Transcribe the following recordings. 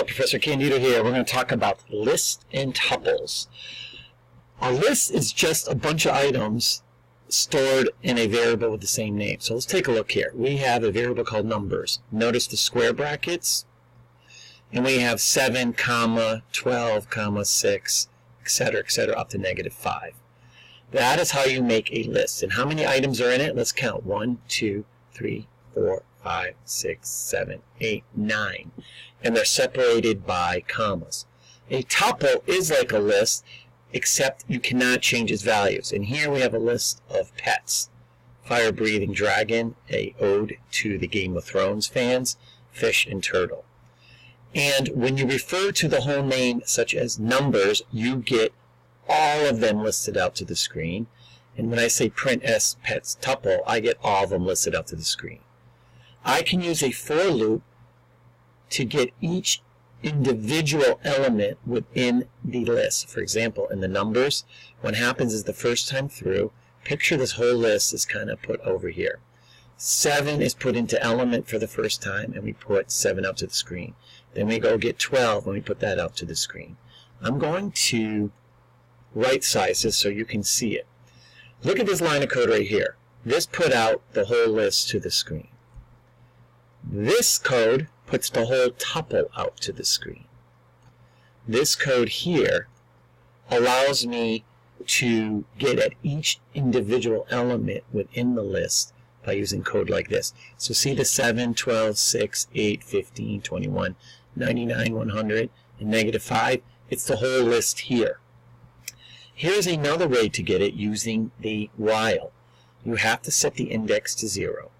Hello, Professor Candido here. We're going to talk about lists and tuples. A list is just a bunch of items stored in a variable with the same name. So let's take a look here. We have a variable called numbers. Notice the square brackets. And we have 7, 12, 6, etc., up to -5. That is how you make a list. And how many items are in it? Let's count. 1, 2, 3, 4, 5, 6, 7, 8, 9. And they're separated by commas. A tuple is like a list, except you cannot change its values. And here we have a list of pets. Fire-breathing dragon, a ode to the Game of Thrones fans, fish and turtle. And when you refer to the whole name, such as numbers, you get all of them listed out to the screen. And when I say print s pets tuple, I get all of them listed out to the screen. I can use a for loop to get each individual element within the list. For example, in the numbers, what happens is the first time through, picture this whole list is kind of put over here. 7 is put into element for the first time, and we put 7 out to the screen. Then we go get 12, and we put that out to the screen. I'm going to right size this so you can see it. Look at this line of code right here. This put out the whole list to the screen. This code puts the whole tuple out to the screen. This code here allows me to get at each individual element within the list by using code like this. So see the 7, 12, 6, 8, 15, 21, 99, 100, and -5? It's the whole list here. Here's another way to get it using the while. You have to set the index to 0.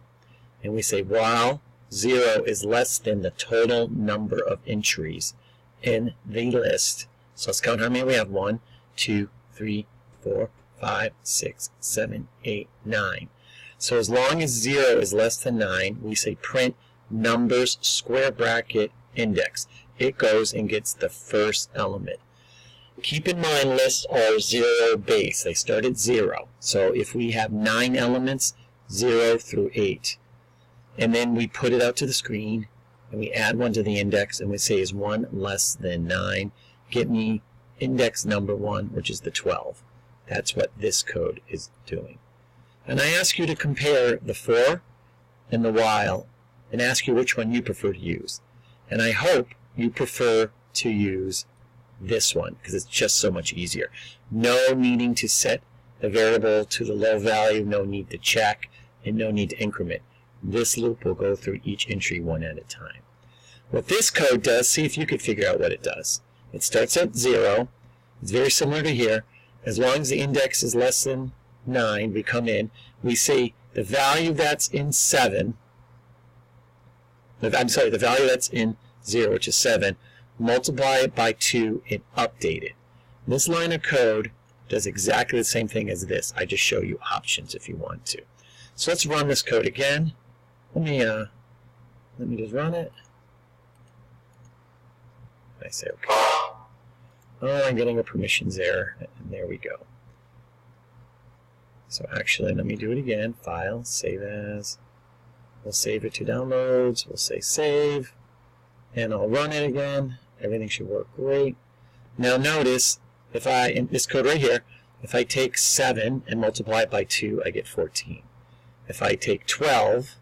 And we say while 0 is less than the total number of entries in the list. So let's count how many we have. 1, 2, 3, 4, 5, 6, 7, 8, 9. So as long as 0 is less than 9, we say print numbers square bracket index. It goes and gets the first element. Keep in mind lists are 0 base. They start at 0. So if we have 9 elements, 0 through 8. And then we put it out to the screen, and we add 1 to the index, and we say is 1 less than 9? Get me index number 1, which is the 12. That's what this code is doing. And I ask you to compare the for and the while, and ask you which one you prefer to use. And I hope you prefer to use this one, because it's just so much easier. No needing to set a variable to the low value, no need to check, and no need to increment. This loop will go through each entry one at a time. What this code does, see if you could figure out what it does. It starts at 0. It's very similar to here. As long as the index is less than 9, we come in. We say the value that's in 7, the value that's in 0, which is 7, multiply it by 2 and update it. This line of code does exactly the same thing as this. I just show you options if you want to. So let's run this code again. Let me just run it. I say OK. Oh, I'm getting a permissions error, and there we go. So actually, let me do it again. File, save as. We'll save it to downloads. We'll say save, and I'll run it again. Everything should work great. Now notice, if in this code right here, if I take 7 and multiply it by 2, I get 14. If I take 12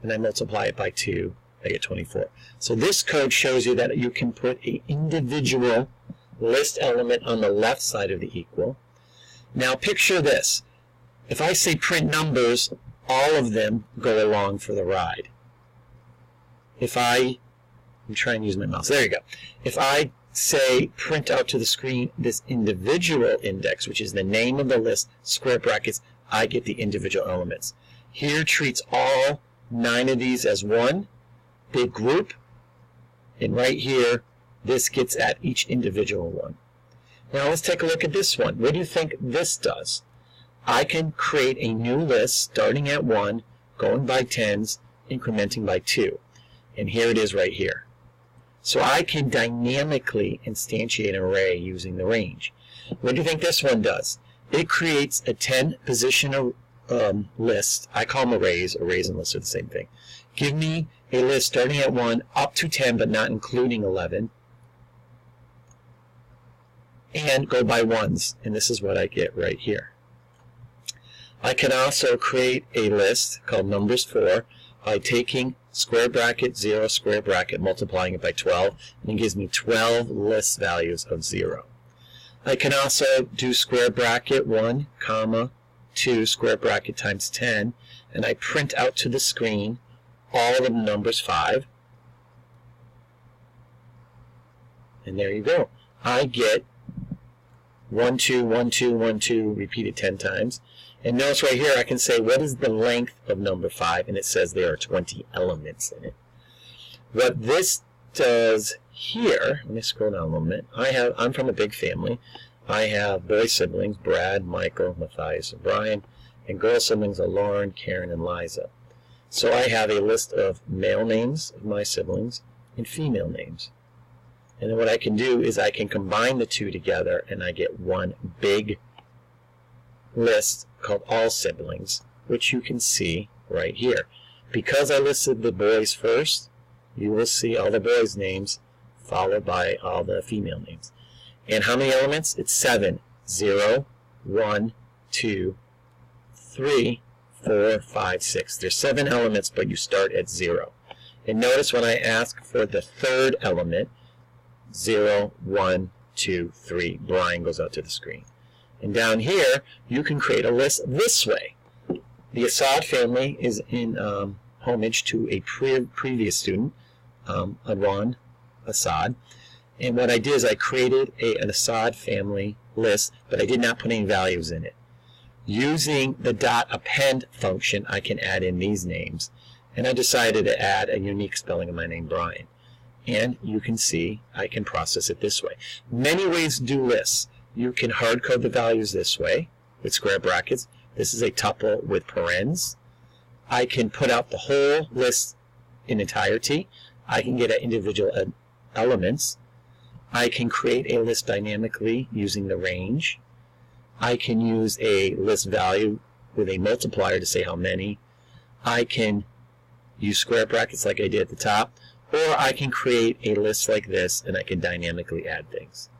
and I multiply it by 2, I get 24. So this code shows you that you can put an individual list element on the left side of the equal. Now picture this. If I say print numbers, all of them go along for the ride. If I'm trying to use my mouse. There you go. If I say print out to the screen this individual index, which is the name of the list, square brackets, I get the individual elements. Here treats all 9 of these as one big group, and right here this gets at each individual one. Now let's take a look at this one. What do you think this does? I can create a new list starting at 1, going by 10s, incrementing by 2. And here it is right here. So I can dynamically instantiate an array using the range. What do you think this one does? It creates a 10-position list. I call them arrays. Arrays and lists are the same thing. give me a list starting at 1 up to 10, but not including 11, and go by ones, and this is what I get right here. I can also create a list called numbers 4 by taking square bracket 0 square bracket, multiplying it by 12, and it gives me 12 list values of 0. I can also do square bracket 1 comma 2 square bracket times 10, and I print out to the screen all of the numbers 5, and there you go. I get 1 2 1 2 1 2 repeated 10 times. And notice right here I can say what is the length of number 5, and it says there are 20 elements in it. What this does here, let me scroll down a little bit. I'm from a big family. I have boy siblings, Brad, Michael, Matthias, and Brian, and girl siblings are Lauren, Karen, and Liza. So I have a list of male names of my siblings and female names. And then what I can do is I can combine the two together, and I get one big list called all siblings, which you can see right here. Because I listed the boys first, you will see all the boys' names followed by all the female names. And how many elements? It's 7. 0, 1, 2, 3, 4, 5, 6. There's 7 elements, but you start at 0. And notice when I ask for the third element, 0, 1, 2, 3, Brian goes out to the screen. And down here, you can create a list this way. The Assad family is in homage to a previous student, Adwan Assad. And what I did is I created an Assad family list, but I did not put any values in it. Using the .append function, I can add in these names. And I decided to add a unique spelling of my name, Brian. And you can see I can process it this way. Many ways to do lists. You can hard code the values this way with square brackets. This is a tuple with parens. I can put out the whole list in entirety. I can get at individual elements. I can create a list dynamically using the range. I can use a list value with a multiplier to say how many. I can use square brackets like I did at the top. Or I can create a list like this, and I can dynamically add things.